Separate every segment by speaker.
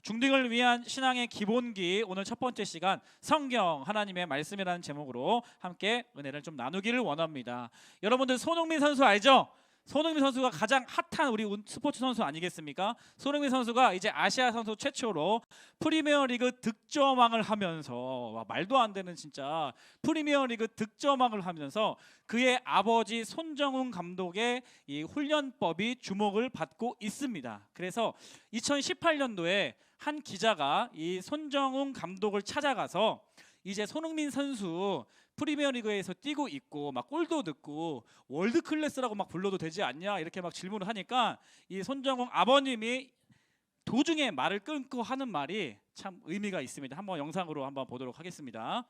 Speaker 1: 중딩을 위한 신앙의 기본기, 오늘 첫 번째 시간 성경 하나님의 말씀이라는 제목으로 함께 은혜를 좀 나누기를 원합니다. 여러분들 손흥민 선수 알죠? 손흥민 선수가 가장 핫한 우리 스포츠 선수 아니겠습니까? 손흥민 선수가 이제 아시아 선수 최초로 프리미어리그 득점왕을 하면서, 와, 말도 안 되는 진짜 프리미어리그 득점왕을 하면서 그의 아버지 손정훈 감독의 이 훈련법이 주목을 받고 있습니다. 그래서 2018년도에 한 기자가 이 손정훈 감독을 찾아가서 이제 손흥민 선수 프리미어리그에서 뛰고 있고 막 골도 넣고 월드 클래스라고 막 불러도 되지 않냐 이렇게 막 질문을 하니까 이 손정훈 아버님이 도중에 말을 끊고 하는 말이 참 의미가 있습니다. 한번 영상으로 한번 보도록 하겠습니다.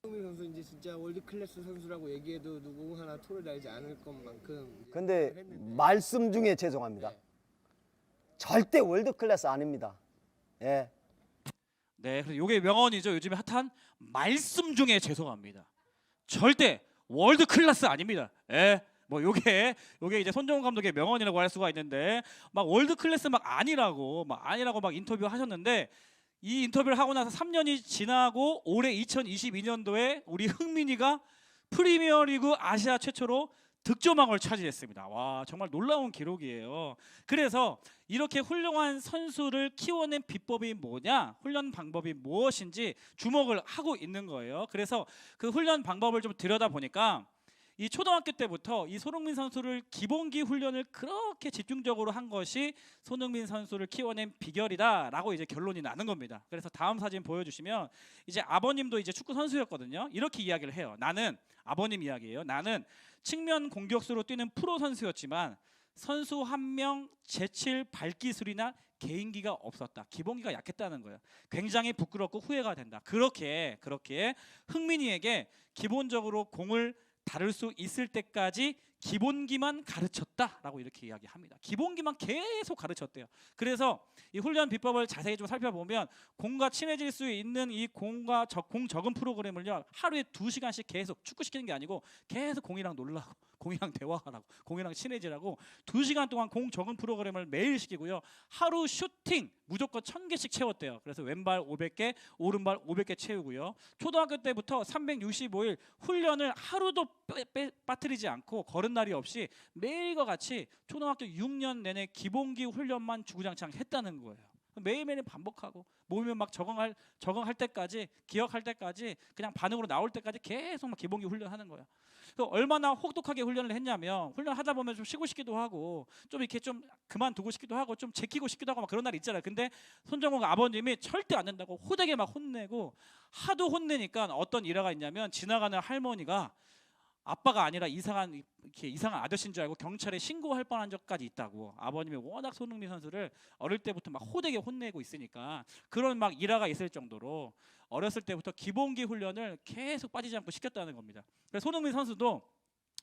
Speaker 2: 손흥민 선수 이제 진짜 월드 클래스 선수라고 얘기해도 누구 하나 토를 달지 않을 것만큼.
Speaker 3: 근데 말씀 중에 죄송합니다. 절대 월드 클래스 아닙니다. 예.
Speaker 1: 네, 그래서 이게 명언이죠. 요즘에 핫한 말씀 중에 죄송합니다. 절대 월드 클래스 아닙니다. 예. 뭐 요게 이제 손정훈 감독의 명언이라고 할 수가 있는데 막 월드 클래스 막 아니라고 막 인터뷰 하셨는데 이 인터뷰를 하고 나서 3년이 지나고 올해 2022년도에 우리 흥민이가 프리미어리그 아시아 최초로 득점왕을 차지했습니다. 와, 정말 놀라운 기록이에요. 그래서 이렇게 훌륭한 선수를 키워낸 비법이 뭐냐, 훈련 방법이 무엇인지 주목을 하고 있는 거예요. 그래서 그 훈련 방법을 좀 들여다보니까 이 초등학교 때부터 이 손흥민 선수를 기본기 훈련을 그렇게 집중적으로 한 것이 손흥민 선수를 키워낸 비결이다라고 이제 결론이 나는 겁니다. 그래서 다음 사진 보여주시면 이제 아버님도 이제 축구 선수였거든요. 이렇게 이야기를 해요. 나는, 아버님 이야기예요. 나는 측면 공격수로 뛰는 프로 선수였지만 선수 한 명 제칠 발기술이나 개인기가 없었다. 기본기가 약했다는 거예요. 굉장히 부끄럽고 후회가 된다. 그렇게 흥민이에게 기본적으로 공을 다룰 수 있을 때까지 기본기만 가르쳤다라고 이렇게 이야기합니다. 기본기만 계속 가르쳤대요. 그래서 이 훈련 비법을 자세히 좀 살펴보면 공과 친해질 수 있는 이 공 적응 프로그램을요 하루에 2시간씩 계속 축구시키는 게 아니고 계속 공이랑 놀라고 공이랑 대화하라고 공이랑 친해지라고 2시간 동안 공 적응 프로그램을 매일 시키고요. 하루 슈팅 무조건 1000개씩 채웠대요. 그래서 왼발 500개, 오른발 500개 채우고요. 초등학교 때부터 365일 훈련을 하루도 빠뜨리지 않고 거른 날이 없이 매일과 같이 초등학교 6년 내내 기본기 훈련만 주구장창 했다는 거예요. 매일매일 반복하고 모이면 막 적응할 때까지, 기억할 때까지, 그냥 반응으로 나올 때까지 계속 막 기본기 훈련하는 거예요. 얼마나 혹독하게 훈련을 했냐면 훈련하다 보면 좀 쉬고 싶기도 하고 좀 이렇게 좀 그만두고 싶기도 하고 좀 제키고 싶기도 하고 막 그런 날이 있잖아요. 근데 손정훈 아버님이 절대 안 된다고 호되게 막 혼내고 하도 혼내니까 어떤 일화가 있냐면 지나가는 할머니가 아빠가 아니라 이상한 아저씨인 줄 알고 경찰에 신고할 뻔한 적까지 있다고. 아버님이 워낙 손흥민 선수를 어릴 때부터 막 호되게 혼내고 있으니까 그런 막 일화가 있을 정도로 어렸을 때부터 기본기 훈련을 계속 빠지지 않고 시켰다는 겁니다. 그래서 손흥민 선수도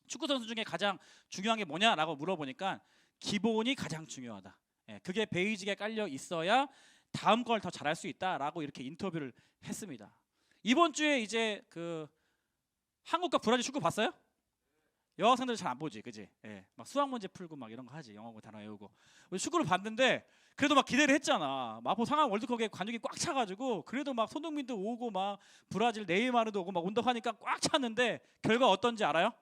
Speaker 1: 축구 선수 중에 가장 중요한 게 뭐냐라고 물어보니까 기본이 가장 중요하다. 그게 베이직에 깔려 있어야 다음 걸 더 잘할 수 있다라고 이렇게 인터뷰를 했습니다. 이번 주에 이제 그 한국과 브라질 축구 봤어요? 여학생들 잘 안 보지, 그지? 예, 막 수학 문제 풀고 막 이런 거 하지, 영어 단어 외우고. 축구를 봤는데 그래도 막 기대를 했잖아. 마포 상암 월드컵에 관중이 꽉 차가지고 그래도 막 손흥민도 오고 막 브라질 네이마르도 오고 막 온다고 하니까 꽉 찼는데 결과 어떤지 알아요?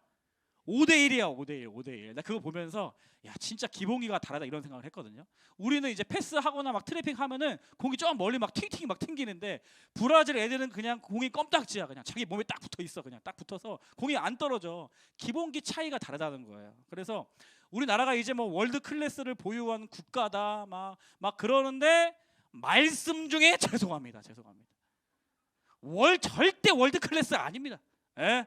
Speaker 1: 5대1이야, 5대1. 나 그거 보면서 야 진짜 기본기가 다르다 이런 생각을 했거든요. 우리는 이제 패스하거나 막 트래핑 하면은 공이 좀 멀리 막 팅팅 막 튕기는데 브라질 애들은 그냥 공이 껌딱지야. 그냥 자기 몸에 딱 붙어 있어. 그냥 딱 붙어서 공이 안 떨어져. 기본기 차이가 다르다는 거예요. 그래서 우리나라가 이제 뭐 월드 클래스를 보유한 국가다 막 그러는데 말씀 중에 죄송합니다. 절대 월드 클래스 아닙니다. 예?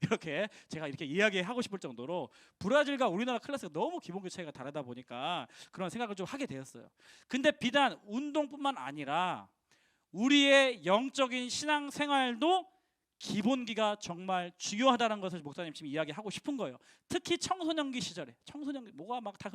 Speaker 1: 이렇게 제가 이렇게 이야기하고 싶을 정도로 브라질과 우리나라 클래스가 너무 기본기 차이가 다르다 보니까 그런 생각을 좀 하게 되었어요. 근데 비단 운동뿐만 아니라 우리의 영적인 신앙 생활도 기본기가 정말 중요하다는 것을 목사님 지금 이야기하고 싶은 거예요. 특히 청소년기 시절에 뭐가 막 다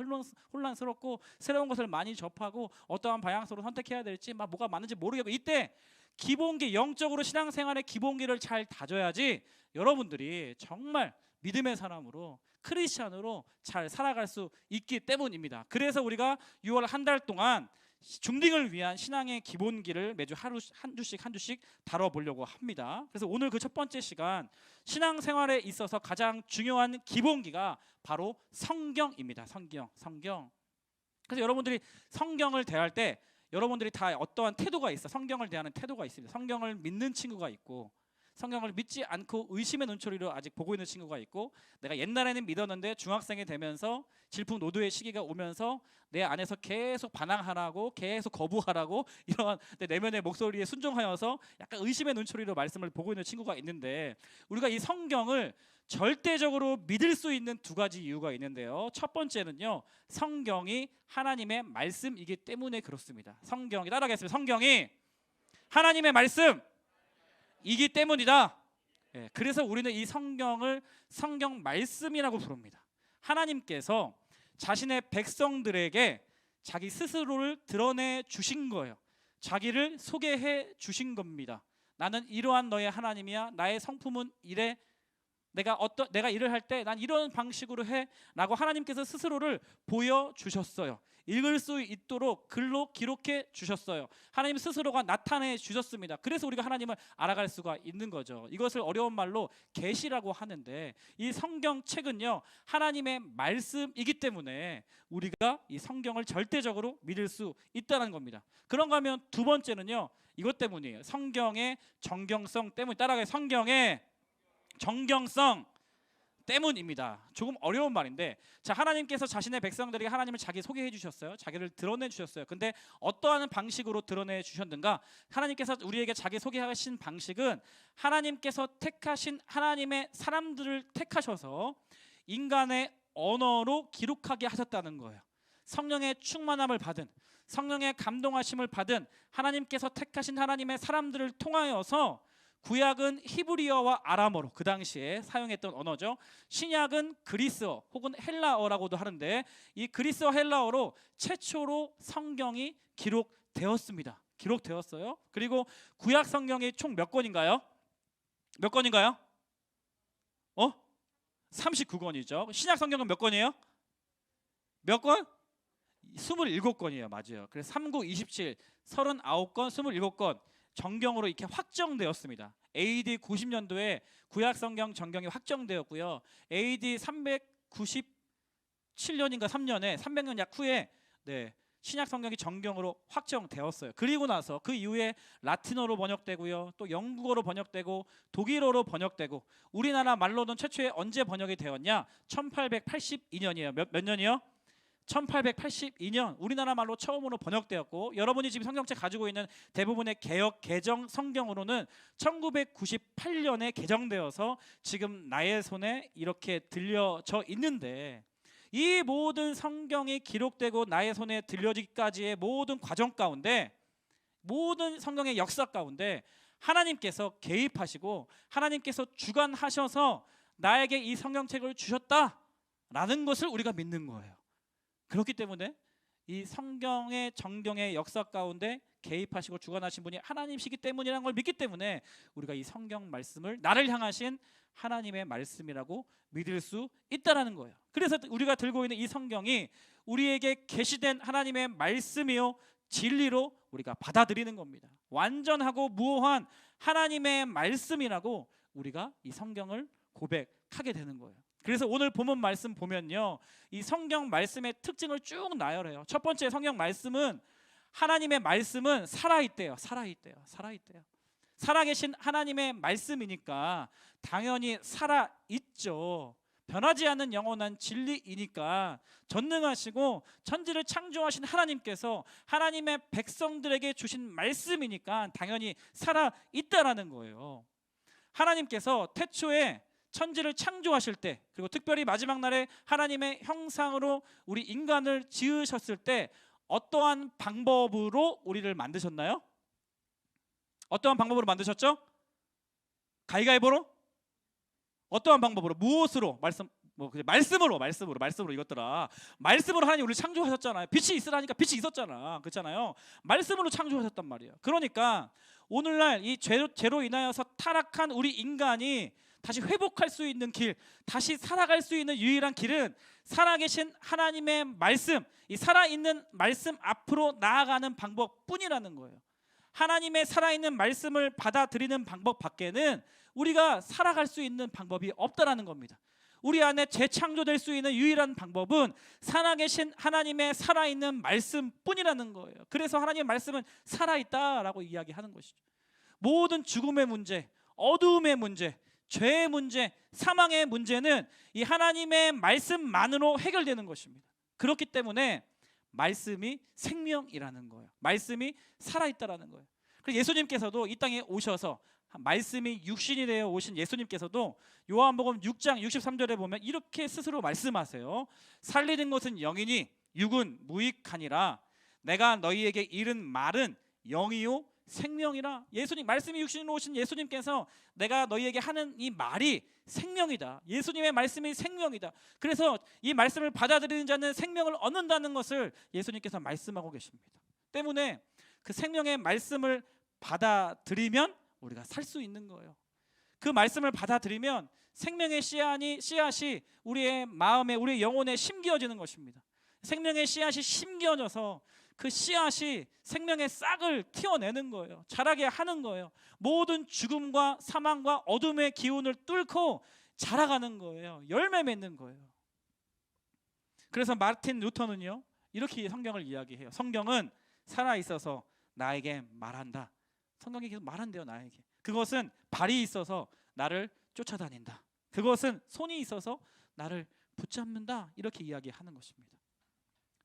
Speaker 1: 혼란스럽고 새로운 것을 많이 접하고 어떠한 방향으로 선택해야 될지 막 뭐가 많은지 모르겠고 이때 기본기, 영적으로 신앙생활의 기본기를 잘 다져야지 여러분들이 정말 믿음의 사람으로 크리스찬으로 잘 살아갈 수 있기 때문입니다. 그래서 우리가 6월 한 달 동안 중딩을 위한 신앙의 기본기를 매주 하루 한 주씩 다뤄보려고 합니다. 그래서 오늘 그 첫 번째 시간, 신앙생활에 있어서 가장 중요한 기본기가 바로 성경입니다. 성경. 그래서 여러분들이 성경을 대할 때 여러분들이 다 어떠한 태도가 있어. 성경을 대하는 태도가 있습니다. 성경을 믿는 친구가 있고, 성경을 믿지 않고 의심의 눈초리로 아직 보고 있는 친구가 있고, 내가 옛날에는 믿었는데 중학생이 되면서 질풍노도의 시기가 오면서 내 안에서 계속 반항하라고, 계속 거부하라고 이런 내 내면의 목소리에 순종하여서 약간 의심의 눈초리로 말씀을 보고 있는 친구가 있는데, 우리가 이 성경을 절대적으로 믿을 수 있는 두 가지 이유가 있는데요. 첫 번째는요, 성경이 하나님의 말씀이기 때문에 그렇습니다. 성경이, 따라하겠습니다. 성경이 하나님의 말씀이기 때문이다. 예, 그래서 우리는 이 성경을 성경 말씀이라고 부릅니다. 하나님께서 자신의 백성들에게 자기 스스로를 드러내 주신 거예요. 자기를 소개해 주신 겁니다. 나는 이러한 너의 하나님이야. 나의 성품은 이래. 내가 일을 할 때 난 이런 방식으로 해라고 하나님께서 스스로를 보여 주셨어요. 읽을 수 있도록 글로 기록해 주셨어요. 하나님 스스로가 나타내 주셨습니다. 그래서 우리가 하나님을 알아갈 수가 있는 거죠. 이것을 어려운 말로 계시라고 하는데, 이 성경책은요 하나님의 말씀이기 때문에 우리가 이 성경을 절대적으로 믿을 수 있다는 겁니다. 그런가 하면 두 번째는요, 이것 때문이에요. 성경의 정경성 때문. 따라가요. 성경의 정경성 때문입니다. 조금 어려운 말인데, 자, 하나님께서 자신의 백성들에게 하나님을 자기 소개해 주셨어요. 자기를 드러내 주셨어요. 근데 어떠한 방식으로 드러내 주셨는가? 하나님께서 우리에게 자기 소개하신 방식은 하나님께서 택하신 하나님의 사람들을 택하셔서 인간의 언어로 기록하게 하셨다는 거예요. 성령의 충만함을 받은, 성령의 감동하심을 받은 하나님께서 택하신 하나님의 사람들을 통하여서, 구약은 히브리어와 아람어로 그 당시에 사용했던 언어죠. 신약은 그리스어 혹은 헬라어라고도 하는데, 이 그리스어 헬라어로 최초로 성경이 기록되었습니다. 기록되었어요. 그리고 구약 성경이 총 몇 권인가요? 몇 권인가요? 39권이죠. 신약 성경은 몇 권이에요? 몇 권? 27권이에요. 맞아요. 그래서 39, 27, 39권, 27권 정경으로 이렇게 확정되었습니다. AD 90년도에 구약 성경 정경이 확정되었고요. AD 397년인가 3년에 300년 약 후에 신약 성경이 정경으로 확정되었어요. 그리고 나서 그 이후에 라틴어로 번역되고요, 또 영국어로 번역되고 독일어로 번역되고, 우리나라 말로는 최초에 언제 번역이 되었냐? 1882년이에요. 몇 년이요? 1882년 우리나라 말로 처음으로 번역되었고, 여러분이 지금 성경책 가지고 있는 대부분의 개역 개정 성경으로는 1998년에 개정되어서 지금 나의 손에 이렇게 들려져 있는데, 이 모든 성경이 기록되고 나의 손에 들려지기까지의 모든 과정 가운데, 모든 성경의 역사 가운데 하나님께서 개입하시고 하나님께서 주관하셔서 나에게 이 성경책을 주셨다라는 것을 우리가 믿는 거예요. 그렇기 때문에 이 성경의 정경의 역사 가운데 개입하시고 주관하신 분이 하나님이시기 때문이라는 걸 믿기 때문에 우리가 이 성경 말씀을 나를 향하신 하나님의 말씀이라고 믿을 수 있다라는 거예요. 그래서 우리가 들고 있는 이 성경이 우리에게 계시된 하나님의 말씀이요 진리로 우리가 받아들이는 겁니다. 완전하고 무오한 하나님의 말씀이라고 우리가 이 성경을 고백하게 되는 거예요. 그래서 오늘 본문 말씀 보면요, 이 성경 말씀의 특징을 쭉 나열해요. 첫 번째, 성경 말씀은, 하나님의 말씀은 살아있대요. 살아계신 하나님의 말씀이니까 당연히 살아있죠. 변하지 않는 영원한 진리이니까, 전능하시고 천지를 창조하신 하나님께서 하나님의 백성들에게 주신 말씀이니까 당연히 살아있다라는 거예요. 하나님께서 태초에 천지를 창조하실 때, 그리고 특별히 마지막 날에 하나님의 형상으로 우리 인간을 지으셨을 때 어떠한 방법으로 우리를 만드셨나요? 어떠한 방법으로 만드셨죠? 가위가위보로? 어떠한 방법으로? 무엇으로? 말씀으로 이것들아. 말씀으로 하나님 우리를 창조하셨잖아요. 빛이 있으라니까 빛이 있었잖아. 그렇잖아요. 말씀으로 창조하셨단 말이에요. 그러니까 오늘날 이 죄로 인하여서 타락한 우리 인간이 다시 회복할 수 있는 길, 다시 살아갈 수 있는 유일한 길은 살아계신 하나님의 말씀, 이 살아있는 말씀 앞으로 나아가는 방법뿐이라는 거예요. 하나님의 살아있는 말씀을 받아들이는 방법 밖에는 우리가 살아갈 수 있는 방법이 없다라는 겁니다. 우리 안에 재창조될 수 있는 유일한 방법은 살아계신 하나님의 살아있는 말씀뿐이라는 거예요. 그래서 하나님의 말씀은 살아있다라고 이야기하는 것이죠. 모든 죽음의 문제, 어두움의 문제, 죄의 문제, 사망의 문제는 이 하나님의 말씀만으로 해결되는 것입니다. 그렇기 때문에 말씀이 생명이라는 거예요. 말씀이 살아있다라는 거예요. 그래서 예수님께서도 이 땅에 오셔서 말씀이 육신이 되어 오신 예수님께서도 요한복음 6장 63절에 보면 이렇게 스스로 말씀하세요. 살리는 것은 영이니 육은 무익하니라. 내가 너희에게 이른 말은 영이요 생명이라. 예수님 말씀이 육신으로 오신 예수님께서 내가 너희에게 하는 이 말이 생명이다. 예수님의 말씀이 생명이다. 그래서 이 말씀을 받아들이는 자는 생명을 얻는다는 것을 예수님께서 말씀하고 계십니다. 때문에 그 생명의 말씀을 받아들이면 우리가 살 수 있는 거예요. 그 말씀을 받아들이면 생명의 씨앗이 우리의 마음에, 우리의 영혼에 심겨지는 것입니다. 생명의 씨앗이 심겨져서 그 씨앗이 생명의 싹을 틔워내는 거예요. 자라게 하는 거예요. 모든 죽음과 사망과 어둠의 기운을 뚫고 자라가는 거예요. 열매 맺는 거예요. 그래서 마틴 루터는요, 이렇게 성경을 이야기해요. 성경은 살아있어서 나에게 말한다. 성경이 계속 말한대요. 나에게. 그것은 발이 있어서 나를 쫓아다닌다. 그것은 손이 있어서 나를 붙잡는다. 이렇게 이야기하는 것입니다.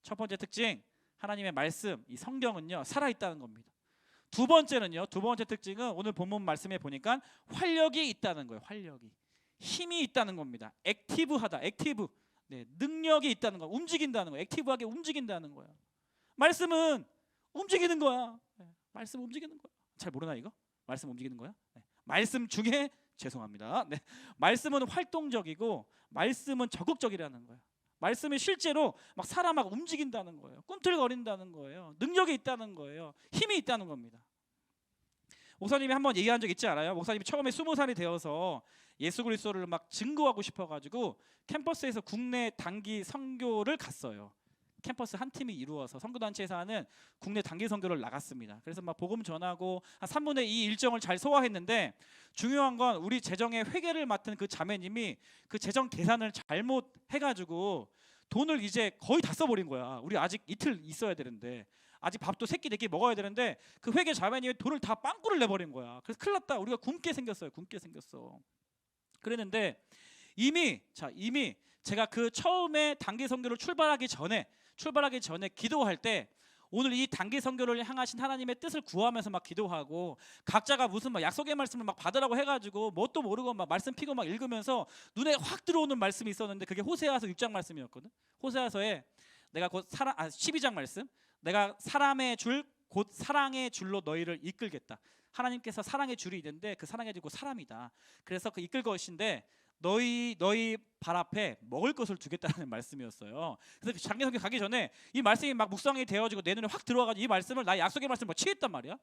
Speaker 1: 첫 번째 특징, 하나님의 말씀, 이 성경은요 살아있다는 겁니다. 두 번째는요, 두 번째 특징은 오늘 본문 말씀에 보니까 활력이 있다는 거예요. 활력이, 힘이 있다는 겁니다. 액티브하다, 액티브, 네, 능력이 있다는 거, 움직인다는 거예요. 액티브하게 움직인다는 거예요. 말씀은 움직이는 거야. 네, 말씀 움직이는 거야. 잘 모르나 이거? 말씀 움직이는 거야? 네. 말씀 중에 죄송합니다. 네. 말씀은 활동적이고 말씀은 적극적이라는 거예요. 말씀이 실제로 막 사람 막 움직인다는 거예요. 꿈틀거린다는 거예요. 능력이 있다는 거예요. 힘이 있다는 겁니다. 목사님이 한번 얘기한 적 있지 않아요? 목사님이 처음에 20살이 되어서 예수 그리스도를 막 증거하고 싶어가지고 캠퍼스에서 국내 단기 선교를 갔어요. 캠퍼스 한 팀이 이루어서 선교단체에서 하는 국내 단기 선교를 나갔습니다. 그래서 막 복음 전하고 한 3분의 2 일정을 잘 소화했는데, 중요한 건 우리 재정의 회계를 맡은 그 자매님이 그 재정 계산을 잘못 해가지고 돈을 이제 거의 다 써버린 거야. 우리 아직 이틀 있어야 되는데, 아직 밥도 세끼 네끼 먹어야 되는데 그 회계 자매님이 돈을 다 빵꾸를 내버린 거야. 그래서 큰일 났다. 우리가 굶게 생겼어요. 굶게 생겼어. 그랬는데 이미 제가 그 처음에 단기 선교를 출발하기 전에 기도할 때, 오늘 이 단기 선교를 향하신 하나님의 뜻을 구하면서 막 기도하고, 각자가 무슨 막 약속의 말씀을 막 받으라고 해가지고 뭣도 모르고 막 말씀 피고 막 읽으면서 눈에 확 들어오는 말씀이 있었는데, 그게 호세아서 6장 말씀이었거든. 호세아서에 내가 곧 12장 말씀, 내가 사람의 줄 곧 사랑의 줄로 너희를 이끌겠다. 하나님께서 사랑의 줄이 있는데 그 사랑의 줄 곧 사람이다. 그래서 그 이끌 것인데 너희 발 앞에 먹을 것을 두겠다는 말씀이었어요. 그래서 장기 선교 가기 전에 이 말씀이 막 묵상이 되어지고 내 눈에 확 들어와가지고 이 말씀을, 나의 약속의 말씀을 막 취했단 말이야.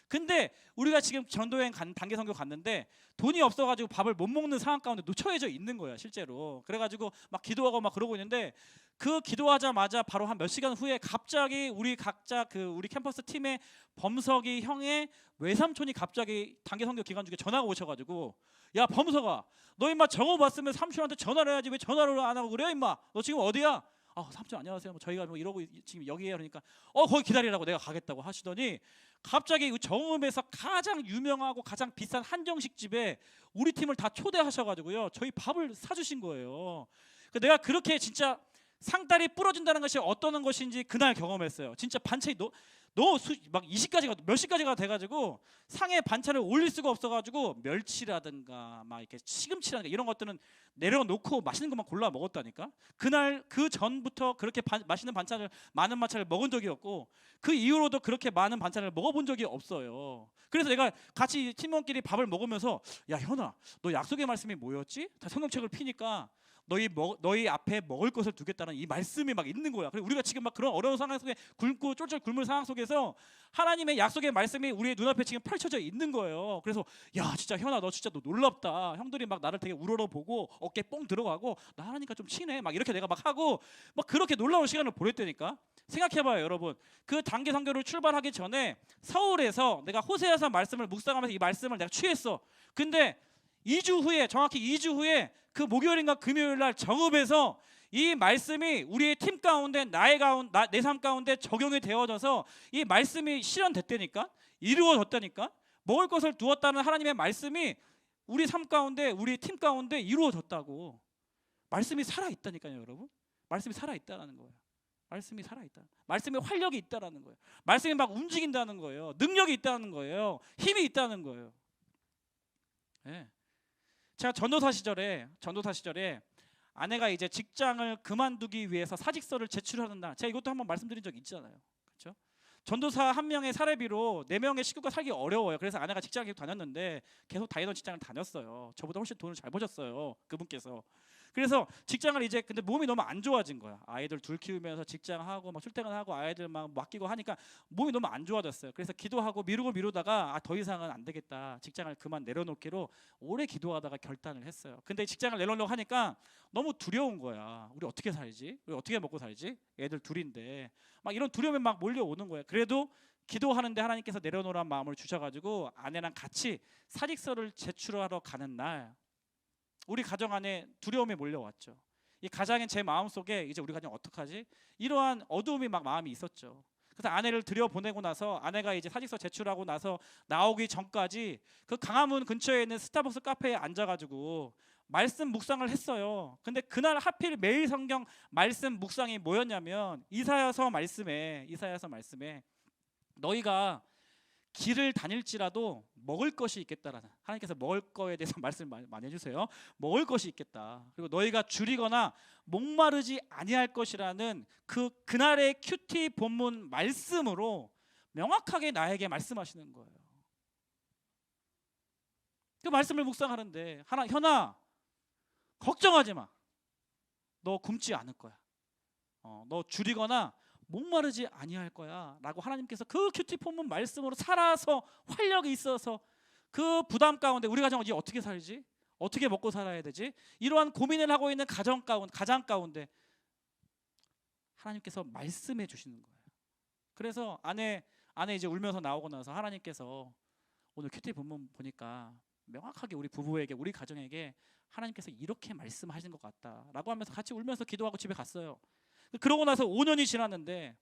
Speaker 1: 근데 우리가 지금 전도여행 단기 선교 갔는데 돈이 없어가지고 밥을 못 먹는 상황 가운데 처해져 있는 거야 실제로. 그래가지고 막 기도하고 막 그러고 있는데, 그 기도하자마자 바로 한 몇 시간 후에 갑자기 우리 각자 우리 캠퍼스 팀의 범석이 형의 외삼촌이 갑자기 단기 선교 기간 중에 전화가 오셔가지고, 야 범석아, 너 임마 정오 봤으면 삼촌한테 전화를 해야지 왜 전화를 안 하고 그래 임마, 너 지금 어디야? 삼촌 안녕하세요, 뭐 저희가 뭐 이러고 지금 여기에, 그러니까 거기 기다리라고 내가 가겠다고 하시더니, 갑자기 정읍에서 가장 유명하고 가장 비싼 한정식 집에 우리 팀을 다 초대하셔가지고요 저희 밥을 사주신 거예요. 내가 그렇게 진짜 상다리 부러진다는 것이 어떤 것인지 그날 경험했어요. 진짜 반찬이 막 20가지가 몇 시까지가 돼가지고 상에 반찬을 올릴 수가 없어가지고 멸치라든가 막 이렇게 시금치라든가 이런 것들은 내려놓고 맛있는 것만 골라 먹었다니까. 그날 그 전부터 그렇게 맛있는 반찬을, 많은 반찬을 먹은 적이 없고, 그 이후로도 그렇게 많은 반찬을 먹어본 적이 없어요. 그래서 내가 같이 팀원끼리 밥을 먹으면서, 야 현아, 너 약속의 말씀이 뭐였지? 다 성경책을 피니까 너희 앞에 먹을 것을 두겠다는 이 말씀이 막 있는 거야. 그리고 우리가 지금 막 그런 어려운 상황 속에 굶고 쫄쫄 굶을 상황 속에서 하나님의 약속의 말씀이 우리의 눈앞에 지금 펼쳐져 있는 거예요. 그래서 야 진짜 현아 너 진짜 너 놀랍다. 형들이 막 나를 되게 우러러보고 어깨 뽕 들어가고 나 하나님과 좀 친해. 막 이렇게 내가 막 하고 막 그렇게 놀라운 시간을 보냈다니까. 생각해봐요 여러분. 그 단기 선교를 출발하기 전에 서울에서 내가 호세아서 말씀을 묵상하면서 이 말씀을 내가 취했어. 근데 2주 후에 정확히 2주 후에 그 목요일인가 금요일 날 정읍에서 이 말씀이 우리의 팀 가운데 내 삶 가운데 적용이 되어져서 이 말씀이 실현됐다니까. 이루어졌다니까. 먹을 것을 두었다는 하나님의 말씀이 우리 삶 가운데 우리 팀 가운데 이루어졌다고. 말씀이 살아있다니까요 여러분. 말씀이 살아있다는 거예요. 말씀이 살아있다. 말씀에 활력이 있다라는 거예요. 말씀이 막 움직인다는 거예요. 능력이 있다는 거예요. 힘이 있다는 거예요. 네. 제가 전도사 시절에 아내가 이제 직장을 그만두기 위해서 사직서를 제출하는 날, 제가 이것도 한번 말씀드린 적 있잖아요. 그렇죠? 전도사 한 명의 사례비로 4명의 식구가 살기 어려워요. 그래서 아내가 직장을 계속 다녔는데 계속 다니던 직장을 다녔어요. 저보다 훨씬 돈을 잘 버셨어요. 그분께서. 그래서 직장을 이제 근데 몸이 너무 안 좋아진 거야. 아이들 둘 키우면서 직장하고 막 출퇴근하고 아이들 막 맡기고 하니까 몸이 너무 안 좋아졌어요. 그래서 기도하고 미루다가 더 이상은 안 되겠다. 직장을 그만 내려놓기로 오래 기도하다가 결단을 했어요. 근데 직장을 내려놓으려고 하니까 너무 두려운 거야. 우리 어떻게 살지? 우리 어떻게 먹고 살지? 애들 둘인데 막 이런 두려움이 막 몰려오는 거예요. 그래도 기도하는데 하나님께서 내려놓으라는 마음을 주셔가지고 아내랑 같이 사직서를 제출하러 가는 날 우리 가정 안에 두려움이 몰려왔죠. 이 가장인 제 마음속에 이제 우리 가정 어떡하지? 이러한 어두움이 막 마음이 있었죠. 그래서 아내를 들여보내고 나서 아내가 이제 사직서 제출하고 나서 나오기 전까지 그 강화문 근처에 있는 스타벅스 카페에 앉아가지고 말씀 묵상을 했어요. 근데 그날 하필 매일 성경 말씀 묵상이 뭐였냐면 이사야서 말씀에 너희가 길을 다닐지라도 먹을 것이 있겠다라는, 하나님께서 먹을 거에 대해서 말씀 많이 해주세요. 먹을 것이 있겠다. 그리고 너희가 줄이거나 목마르지 아니할 것이라는 그날의 큐티 본문 말씀으로 명확하게 나에게 말씀하시는 거예요. 그 말씀을 묵상하는데 현아 걱정하지 마. 너 굶지 않을 거야. 너 줄이거나 목마르지 아니할 거야 라고 하나님께서 그 큐티 본문 말씀으로 살아서 활력이 있어서 그 부담 가운데 우리 가정 어떻게 살지? 어떻게 먹고 살아야 되지? 이러한 고민을 하고 있는 가정 가운데 하나님께서 말씀해 주시는 거예요. 그래서 아내 이제 울면서 나오고 나서 하나님께서 오늘 큐티 본문 보니까 명확하게 우리 부부에게 우리 가정에게 하나님께서 이렇게 말씀하신 것 같다라고 하면서 같이 울면서 기도하고 집에 갔어요. 그러고 나서 5년이 지났는데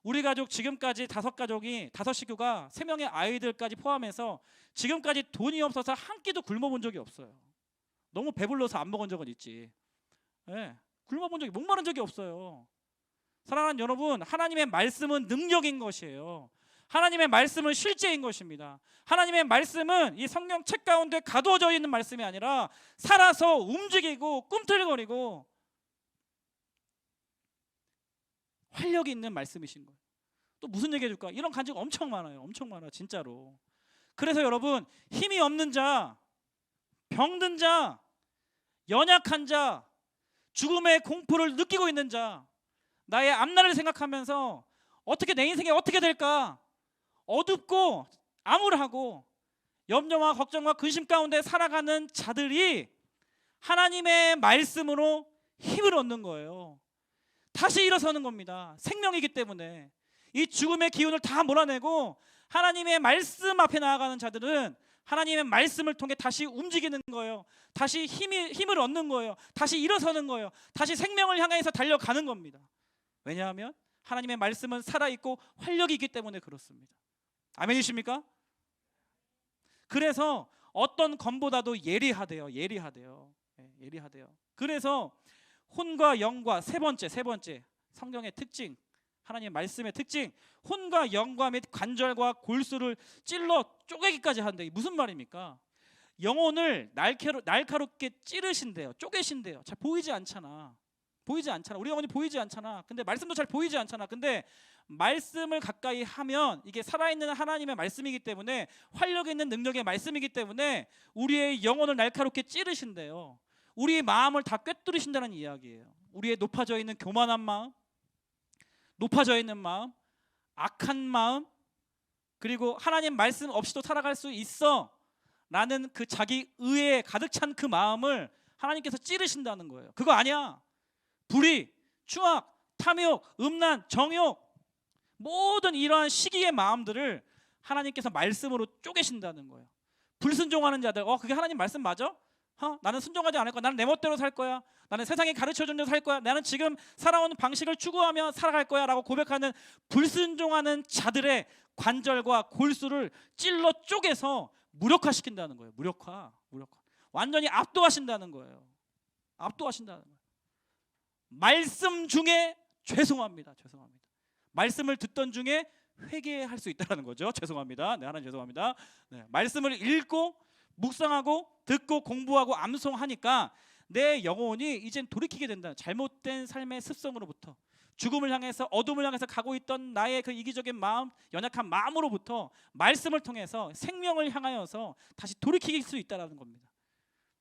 Speaker 1: 우리 가족 지금까지 5 식구가 3명의 아이들까지 포함해서 지금까지 돈이 없어서 한 끼도 굶어본 적이 없어요. 너무 배불러서 안 먹은 적은 있지. 네, 굶어본 적이 목마른 적이 없어요. 사랑하는 여러분, 하나님의 말씀은 능력인 것이에요. 하나님의 말씀은 실제인 것입니다. 하나님의 말씀은 이 성경 책 가운데 가두어져 있는 말씀이 아니라 살아서 움직이고 꿈틀거리고 활력이 있는 말씀이신 거예요. 또 무슨 얘기 해줄까? 이런 간증 엄청 많아요. 엄청 많아 진짜로. 그래서 여러분, 힘이 없는 자, 병든 자, 연약한 자, 죽음의 공포를 느끼고 있는 자, 나의 앞날을 생각하면서 어떻게 내 인생이 어떻게 될까? 어둡고 암울하고 염려와 걱정과 근심 가운데 살아가는 자들이 하나님의 말씀으로 힘을 얻는 거예요. 다시 일어서는 겁니다. 생명이기 때문에 이 죽음의 기운을 다 몰아내고 하나님의 말씀 앞에 나아가는 자들은 하나님의 말씀을 통해 다시 움직이는 거예요. 다시 힘을 얻는 거예요. 다시 일어서는 거예요. 다시 생명을 향해서 달려가는 겁니다. 왜냐하면 하나님의 말씀은 살아있고 활력이 있기 때문에 그렇습니다. 아멘이십니까? 그래서 어떤 검보다도 예리하대요. 그래서 혼과 영과 세 번째 성경의 특징, 하나님의 말씀의 특징, 혼과 영과 및 관절과 골수를 찔러 쪼개기까지 한대. 무슨 말입니까? 영혼을 날카롭게 찌르신대요. 쪼개신대요. 잘 보이지 않잖아. 우리 영혼이 보이지 않잖아. 근데 말씀도 잘 보이지 않잖아. 근데 말씀을 가까이 하면 이게 살아있는 하나님의 말씀이기 때문에 활력 있는 능력의 말씀이기 때문에 우리의 영혼을 날카롭게 찌르신대요. 우리의 마음을 다 꿰뚫으신다는 이야기예요. 우리의 높아져 있는 교만한 마음, 높아져 있는 마음, 악한 마음, 그리고 하나님 말씀 없이도 살아갈 수 있어 라는 그 자기 의에 가득 찬 그 마음을 하나님께서 찌르신다는 거예요. 그거 아니야. 불의, 추악, 탐욕, 음란, 정욕, 모든 이러한 시기의 마음들을 하나님께서 말씀으로 쪼개신다는 거예요. 불순종하는 자들, 그게 하나님 말씀 맞아? 나는 순종하지 않을 거야. 나는 내 멋대로 살 거야. 나는 세상이 가르쳐준 대로 살 거야. 나는 지금 살아온 방식을 추구하며 살아갈 거야 라고 고백하는 불순종하는 자들의 관절과 골수를 찔러 쪼개서 무력화시킨다는 거예요. 무력화. 완전히 압도하신다는 거예요. 압도하신다는 거예요. 말씀 중에 죄송합니다. 말씀을 듣던 중에 회개할 수 있다는 거죠. 죄송합니다. 네, 하나님 죄송합니다. 네, 말씀을 읽고 묵상하고 듣고 공부하고 암송하니까 내 영혼이 이젠 돌이키게 된다. 잘못된 삶의 습성으로부터, 죽음을 향해서, 어둠을 향해서 가고 있던 나의 그 이기적인 마음, 연약한 마음으로부터 말씀을 통해서 생명을 향하여서 다시 돌이킬 수 있다는 겁니다.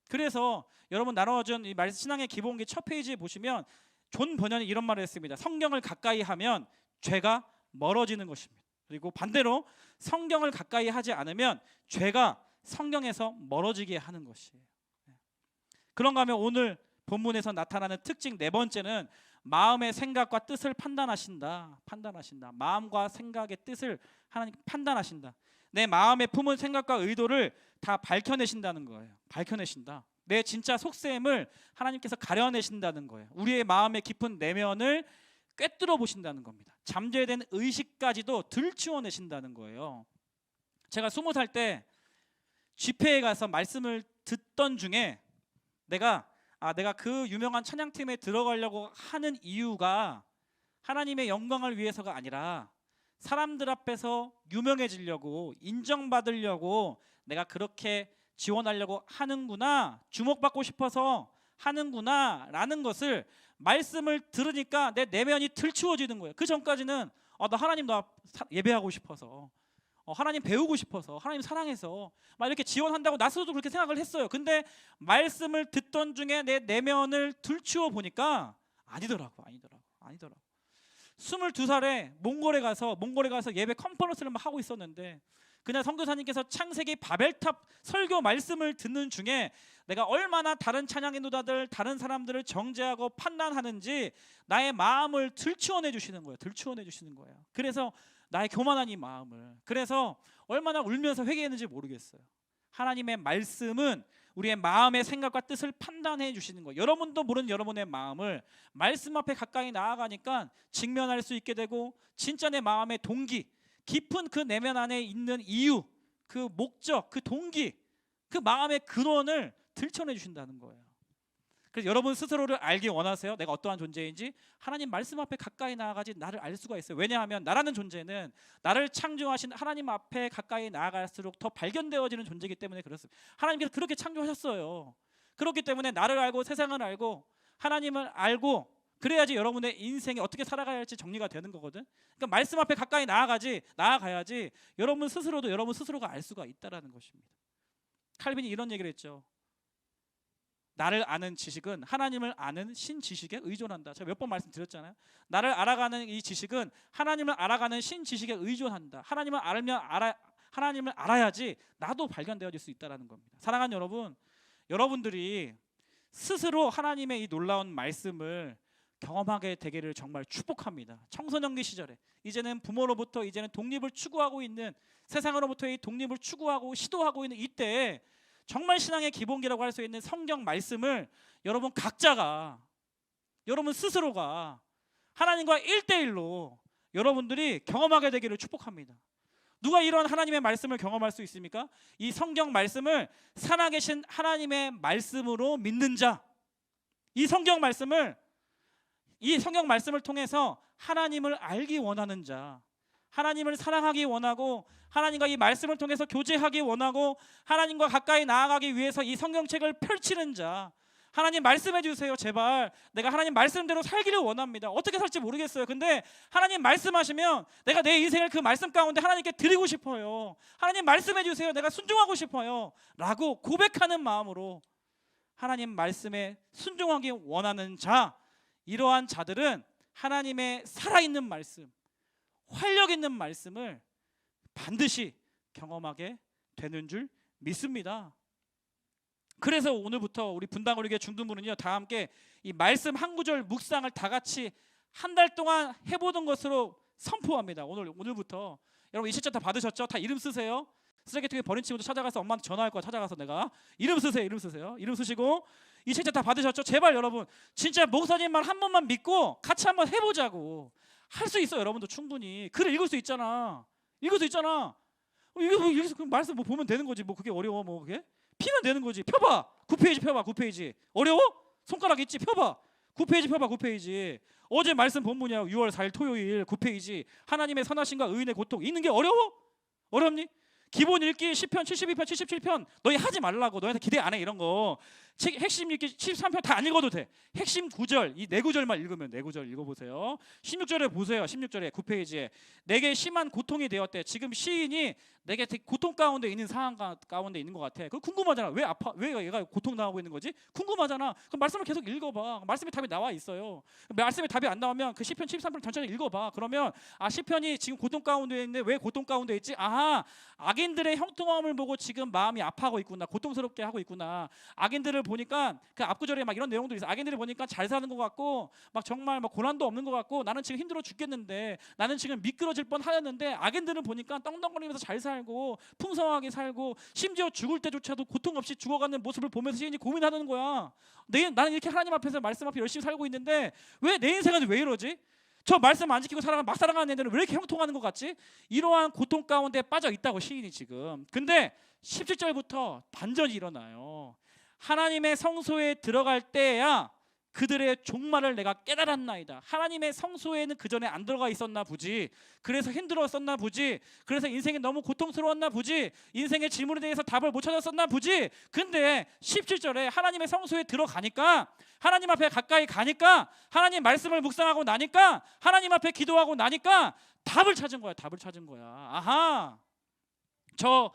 Speaker 1: 그래서 여러분 나눠준 이 신앙의 기본기 첫 페이지에 보시면 존 버년이 이런 말을 했습니다. 성경을 가까이 하면 죄가 멀어지는 것입니다. 그리고 반대로 성경을 가까이 하지 않으면 죄가 성경에서 멀어지게 하는 것이에요. 그런가 하면 오늘 본문에서 나타나는 특징 네 번째는 마음의 생각과 뜻을 판단하신다. 마음과 생각의 뜻을 하나님 판단하신다. 내 마음에 품은 생각과 의도를 다 밝혀내신다는 거예요. 밝혀내신다. 내 진짜 속셈을 하나님께서 가려내신다는 거예요. 우리의 마음의 깊은 내면을 꿰뚫어 보신다는 겁니다. 잠재된 의식까지도 들추어내신다는 거예요. 제가 20살 때 집회에 가서 말씀을 듣던 중에 내가 그 유명한 찬양팀에 들어가려고 하는 이유가 하나님의 영광을 위해서가 아니라 사람들 앞에서 유명해지려고, 인정받으려고 내가 그렇게 지원하려고 하는구나, 주목받고 싶어서 하는구나 라는 것을 말씀을 들으니까 내 내면이 들추어지는 거예요. 그 전까지는 나 하나님 예배하고 싶어서, 하나님 배우고 싶어서, 하나님 사랑해서 막 이렇게 지원한다고 나 스스로도 그렇게 생각을 했어요. 근데 말씀을 듣던 중에 내 내면을 들추어 보니까 아니더라고. 22살에 몽골에 가서 예배 컨퍼런스를 막 하고 있었는데 그냥 선교사님께서 창세기 바벨탑 설교 말씀을 듣는 중에 내가 얼마나 다른 찬양 인도자들, 다른 사람들을 정죄하고 판단하는지 나의 마음을 들추어내 주시는 거예요. 그래서 나의 교만한 이 마음을, 그래서 얼마나 울면서 회개했는지 모르겠어요. 하나님의 말씀은 우리의 마음의 생각과 뜻을 판단해 주시는 거예요. 여러분도 모르는 여러분의 마음을 말씀 앞에 가까이 나아가니까 직면할 수 있게 되고, 진짜 내 마음의 동기, 깊은 그 내면 안에 있는 이유, 그 목적, 그 동기, 그 마음의 근원을 들춰내 주신다는 거예요. 그래서 여러분 스스로를 알기 원하세요? 내가 어떠한 존재인지? 하나님 말씀 앞에 가까이 나아가지 나를 알 수가 있어요. 왜냐하면 나라는 존재는 나를 창조하신 하나님 앞에 가까이 나아갈수록 더 발견되어지는 존재이기 때문에 그렇습니다. 하나님께서 그렇게 창조하셨어요. 그렇기 때문에 나를 알고 세상을 알고 하나님을 알고 그래야지 여러분의 인생이 어떻게 살아가야 할지 정리가 되는 거거든. 그러니까 말씀 앞에 가까이 나아가야지 여러분 스스로도 여러분 스스로가 알 수가 있다라는 것입니다. 칼빈이 이런 얘기를 했죠. 나를 아는 지식은 하나님을 아는 신지식에 의존한다. 제가 몇 번 말씀드렸잖아요. 나를 알아가는 이 지식은 하나님을 알아가는 신지식에 의존한다. 하나님을 알아야지 나도 발견되어질 수 있다는 겁니다. 사랑하는 여러분, 여러분들이 스스로 하나님의 이 놀라운 말씀을 경험하게 되기를 정말 축복합니다. 청소년기 시절에 이제는 부모로부터 독립을 추구하고 있는, 세상으로부터의 독립을 추구하고 시도하고 있는 이때에 정말 신앙의 기본기라고 할 수 있는 성경 말씀을 여러분 각자가, 여러분 스스로가 하나님과 1대1로 여러분들이 경험하게 되기를 축복합니다. 누가 이런 하나님의 말씀을 경험할 수 있습니까? 이 성경 말씀을 살아계신 하나님의 말씀으로 믿는 자, 이 성경 말씀을 통해서 하나님을 알기 원하는 자, 하나님을 사랑하기 원하고 하나님과 이 말씀을 통해서 교제하기 원하고 하나님과 가까이 나아가기 위해서 이 성경책을 펼치는 자, 하나님 말씀해 주세요. 제발 내가 하나님 말씀대로 살기를 원합니다. 어떻게 살지 모르겠어요. 근데 하나님 말씀하시면 내가 내 인생을 그 말씀 가운데 하나님께 드리고 싶어요. 하나님 말씀해 주세요. 내가 순종하고 싶어요 라고 고백하는 마음으로 하나님 말씀에 순종하기 원하는 자, 이러한 자들은 하나님의 살아있는 말씀, 활력 있는 말씀을 반드시 경험하게 되는 줄 믿습니다. 그래서 오늘부터 우리 분당거리교회 중등부는요, 다 함께 이 말씀 한 구절 묵상을 다 같이 한 달 동안 해보던 것으로 선포합니다. 오늘부터 여러분 이 실제 다 받으셨죠? 다 이름 쓰세요. 쓰레기통에 버린 친구도 찾아가서 엄마한테 전화할 거야. 찾아가서 내가 이름 쓰세요. 이름 쓰시고 이 실제 다 받으셨죠? 제발 여러분 진짜 목사님 말 한 번만 믿고 같이 한번 해보자고. 할 수 있어. 여러분도 충분히 글 읽을 수 있잖아. 이거 그 말씀 뭐 보면 되는 거지. 뭐 그게 어려워? 뭐 그게 피면 되는 거지. 펴봐. 9페이지 펴봐. 9페이지 어려워? 손가락 있지? 펴봐. 9페이지 펴봐. 9페이지. 어제 말씀 본문이야. 6월 4일 토요일 9페이지. 하나님의 선하심과 의인의 고통. 읽는 게 어려워? 어렵니? 기본 읽기 10편, 72편, 77편 너희 하지 말라고. 너희한테 기대 안 해. 이런 거. 책 핵심 읽기 13편 다 안 읽어도 돼. 핵심 9절, 이 4구절만 읽으면 4구절 읽어보세요. 16절에 보세요. 16절에 9페이지에 내게 심한 고통이 되었대. 지금 시인이 내게 되게 고통 가운데 있는 상황 가운데 있는 것 같아. 그거 궁금하잖아. 왜 아파? 왜 얘가 고통 당하고 있는 거지? 궁금하잖아. 그럼 말씀을 계속 읽어봐. 말씀에 답이 나와 있어요. 말씀에 답이 안 나오면 그 시편 73편 전체를 읽어봐. 그러면 아, 시편이 지금 고통 가운데 있는데 왜 고통 가운데 있지? 아하, 악인들의 형통함을 보고 지금 마음이 아파하고 있구나. 고통스럽게 하고 있구나. 악인들을 보니까 그 앞구절에 막 이런 내용들이 있어. 악인들이 보니까 잘 사는 것 같고 막 정말 막 고난도 없는 것 같고 나는 지금 힘들어 죽겠는데 나는 지금 미끄러질 뻔하였는데 악인들은 보니까 떵떵거리면서 잘 살고 풍성하게 살고 심지어 죽을 때조차도 고통 없이 죽어가는 모습을 보면서 시인이 고민하는 거야. 나는 이렇게 하나님 앞에서 말씀 앞에 열심히 살고 있는데 왜 내 인생은 왜 이러지? 저 말씀 안 지키고 막 살아가는 애들은 왜 이렇게 형통하는 것 같지? 이러한 고통 가운데 빠져 있다고 시인이 지금. 근데 17절부터 반전이 일어나요. 하나님의 성소에 들어갈 때야 그들의 종말을 내가 깨달았나이다. 하나님의 성소에는 그 전에 안 들어가 있었나 보지. 그래서 힘들었었나 보지. 그래서 인생이 너무 고통스러웠나 보지. 인생의 질문에 대해서 답을 못 찾았었나 보지. 근데 17절에 하나님의 성소에 들어가니까, 하나님 앞에 가까이 가니까, 하나님 말씀을 묵상하고 나니까, 하나님 앞에 기도하고 나니까 답을 찾은 거야. 답을 찾은 거야. 아하, 저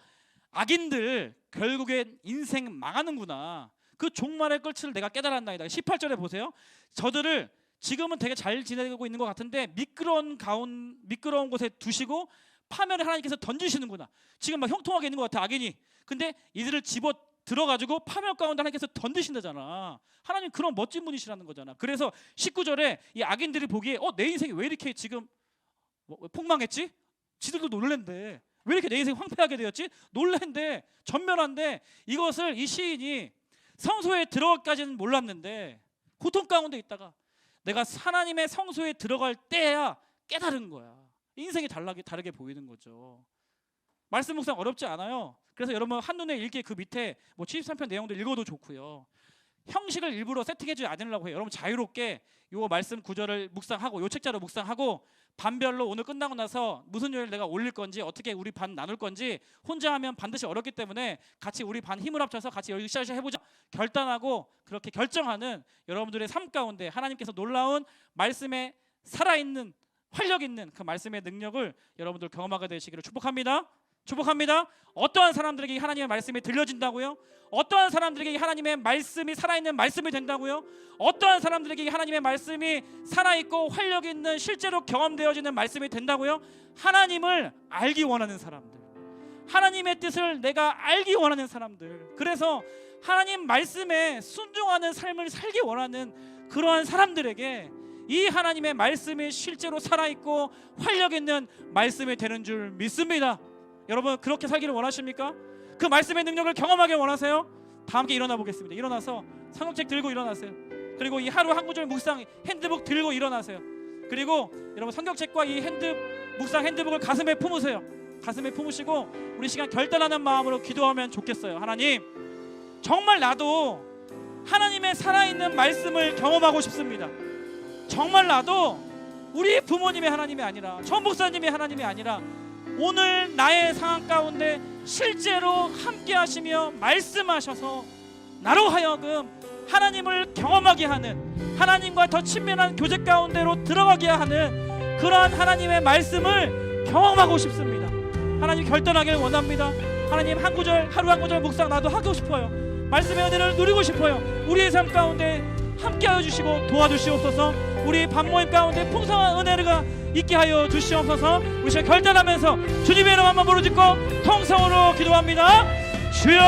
Speaker 1: 악인들 결국엔 인생 망하는구나. 그 종말의 끝을 내가 깨달았나이다. 18절에 보세요. 저들을 지금은 되게 잘 지내고 있는 것 같은데 미끄러운 곳에 두시고 파멸을 하나님께서 던지시는구나. 지금 막 형통하게 있는 것 같아, 악인이. 근데 이들을 집어 들어가지고 파멸 가운데 하나님께서 던지신다잖아. 하나님 그런 멋진 분이시라는 거잖아. 그래서 19절에 이 악인들이 보기에 내 인생이 왜 이렇게 지금 폭망했지? 지들도 놀랜데 왜 이렇게 내 인생이 황폐하게 되었지? 놀랜데 전멸한데 이것을 이 시인이 성소에 들어가기까지는 몰랐는데 고통 가운데 있다가 내가 하나님의 성소에 들어갈 때야 깨달은 거야. 인생이 다르게 보이는 거죠. 말씀 묵상 어렵지 않아요. 그래서 여러분 한눈에 읽기 그 밑에 73편 내용도 읽어도 좋고요. 형식을 일부러 세팅해주지 않으려고 해요. 여러분 자유롭게 요 말씀 구절을 묵상하고 요 책자로 묵상하고 반별로 오늘 끝나고 나서 무슨 요일 내가 올릴 건지 어떻게 우리 반 나눌 건지 혼자 하면 반드시 어렵기 때문에 같이 우리 반 힘을 합쳐서 같이 열심히 해보자 결단하고 그렇게 결정하는 여러분들의 삶 가운데 하나님께서 놀라운 말씀에 살아있는 활력 있는 그 말씀의 능력을 여러분들 경험하게 되시기를 축복합니다. 축복합니다. 어떠한 사람들에게 이 하나님의 말씀이 들려진다고요? 어떠한 사람들에게 이 하나님의 말씀이 살아있는 말씀이 된다고요? 어떠한 사람들에게 이 하나님의 말씀이 살아있고 활력 있는 실제로 경험되어지는 말씀이 된다고요? 하나님을 알기 원하는 사람들, 하나님의 뜻을 내가 알기 원하는 사람들, 그래서 하나님 말씀에 순종하는 삶을 살기 원하는 그러한 사람들에게 이 하나님의 말씀이 실제로 살아있고 활력 있는 말씀이 되는 줄 믿습니다. 여러분 그렇게 살기를 원하십니까? 그 말씀의 능력을 경험하게 원하세요? 다 함께 일어나 보겠습니다. 일어나서 성경책 들고 일어나세요. 그리고 이 하루 한 구절 묵상 핸드북 들고 일어나세요. 그리고 여러분 성경책과 이 묵상 핸드북을 가슴에 품으세요. 가슴에 품으시고 우리 시간 결단하는 마음으로 기도하면 좋겠어요. 하나님, 정말 나도 하나님의 살아있는 말씀을 경험하고 싶습니다. 정말 나도 우리 부모님의 하나님이 아니라 전 목사님의 하나님이 아니라 오늘 나의 상황 가운데 실제로 함께 하시며 말씀하셔서 나로 하여금 하나님을 경험하게 하는, 하나님과 더 친밀한 교제 가운데로 들어가게 하는 그러한 하나님의 말씀을 경험하고 싶습니다. 하나님 결단하기를 원합니다. 하나님 한 구절, 하루 한 구절 묵상 나도 하고 싶어요. 말씀의 은혜를 누리고 싶어요. 우리의 삶 가운데 함께하여 주시고 도와주시옵소서. 우리 밤모임 가운데 풍성한 은혜가 있게 하여 주시옵소서. 우리 시간 결단하면서 주님의 이름 한번 부르짖고 통성으로 기도합니다. 주여!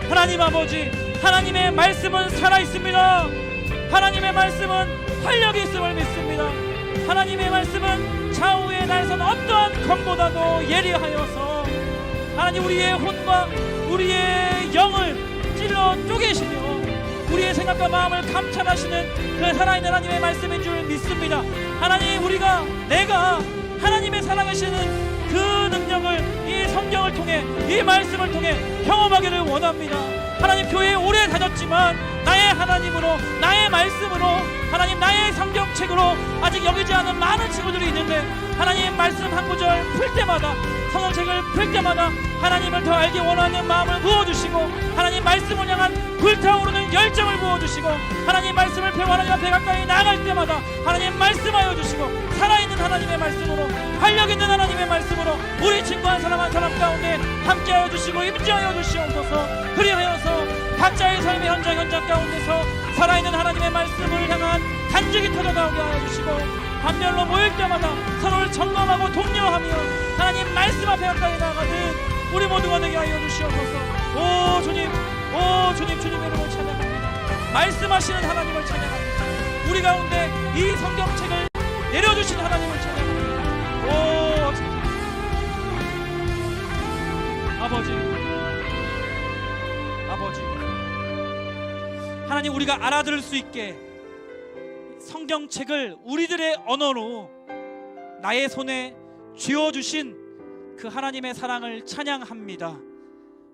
Speaker 1: 하나님 아버지, 하나님의 말씀은 살아있습니다. 하나님의 말씀은 활력이 있음을 믿습니다. 하나님의 말씀은 좌우의 날선 어떠한 검보다도 예리하여서 하나님 우리의 혼과 우리의 영을 찔러 쪼개시며 우리의 생각과 마음을 감찰하시는 그 살아있는 하나님의 말씀인 줄 믿습니다. 하나님, 내가 하나님의 살아계시는 그 능력을 이 성경을 통해, 이 말씀을 통해 경험하기를 원합니다. 하나님, 교회에 오래 다녔지만 나의 하나님으로, 나의 말씀으로, 하나님 나의 성경책으로 아직 여기지 않은 많은 친구들이 있는데 하나님 말씀 한 구절 풀 때마다, 성경책을 풀 때마다 하나님을 더 알기 원하는 마음을 부어주시고 하나님 말씀을 향한 불타오르는 열정을 부어주시고 하나님 말씀을 배워 하나님 앞에 가까이 나아갈 때마다 하나님 말씀하여 주시고 살아있는 하나님의 말씀으로, 활력 있는 하나님의 말씀으로 우리 친구 한 사람 한 사람 가운데 함께하여 주시고 임재하여 주시옵소서. 그리하여서 각자의 삶의 현장 가운데서 살아있는 하나님의 말씀을 향한 간증이 터져나오게 하여 주시고 반별로 모일 때마다 서로를 점검하고 독려하며 하나님 말씀 앞에 가까이 나아가는 우리 모두가 되게 하여 주시옵소서. 오 주님, 오 주님, 주님의 이름을 찬양합니다. 말씀하시는 하나님을 찬양합니다. 우리 가운데 이 성경책을 내려주신 하나님을 찬양합니다. 오 아버지, 하나님, 우리가 알아들을 수 있게 성경책을 우리들의 언어로 나의 손에 쥐어주신 그 하나님의 사랑을 찬양합니다.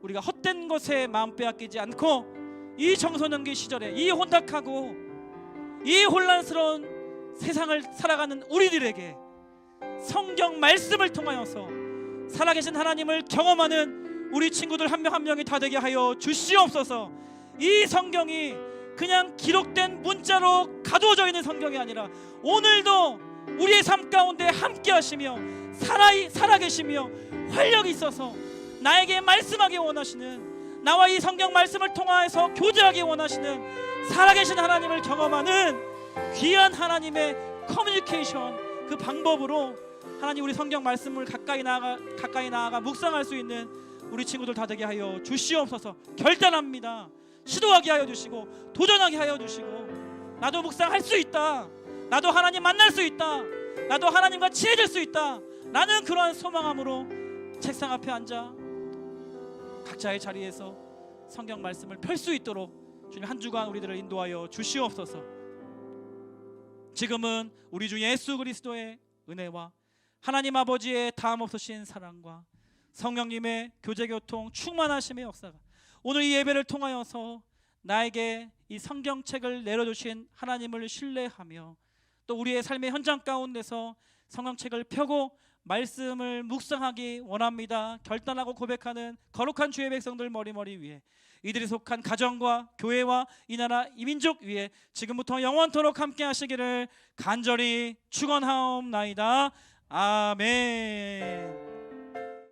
Speaker 1: 우리가 헛된 것에 마음 빼앗기지 않고 이 청소년기 시절에 이 혼탁하고 이 혼란스러운 세상을 살아가는 우리들에게 성경 말씀을 통하여서 살아계신 하나님을 경험하는 우리 친구들 한 명 한 명이 다 되게 하여 주시옵소서. 이 성경이 그냥 기록된 문자로 가두어져 있는 성경이 아니라 오늘도 우리의 삶 가운데 함께 하시며 살아계시며 활력이 있어서 나에게 말씀하기 원하시는, 나와 이 성경 말씀을 통하여서 교제하기 원하시는 살아계신 하나님을 경험하는 귀한 하나님의 커뮤니케이션, 그 방법으로 하나님 우리 성경 말씀을 가까이 나아가 묵상할 수 있는 우리 친구들 다 되게 하여 주시옵소서. 결단합니다. 시도하게 하여 주시고 도전하게 하여 주시고 나도 묵상할 수 있다, 나도 하나님 만날 수 있다, 나도 하나님과 친해질 수 있다, 나는 그러한 소망함으로 책상 앞에 앉아 각자의 자리에서 성경 말씀을 펼 수 있도록 주님 한 주간 우리들을 인도하여 주시옵소서. 지금은 우리 주 예수 그리스도의 은혜와 하나님 아버지의 다함없으신 사랑과 성령님의 교제교통 충만하심의 역사가 오늘 이 예배를 통하여서 나에게 이 성경책을 내려주신 하나님을 신뢰하며 또 우리의 삶의 현장 가운데서 성경책을 펴고 말씀을 묵상하기 원합니다. 결단하고 고백하는 거룩한 주의 백성들 머리 위에, 이들이 속한 가정과 교회와 이 나라 이 민족 위에 지금부터 영원토록 함께 하시기를 간절히 축원하옵나이다. 아멘.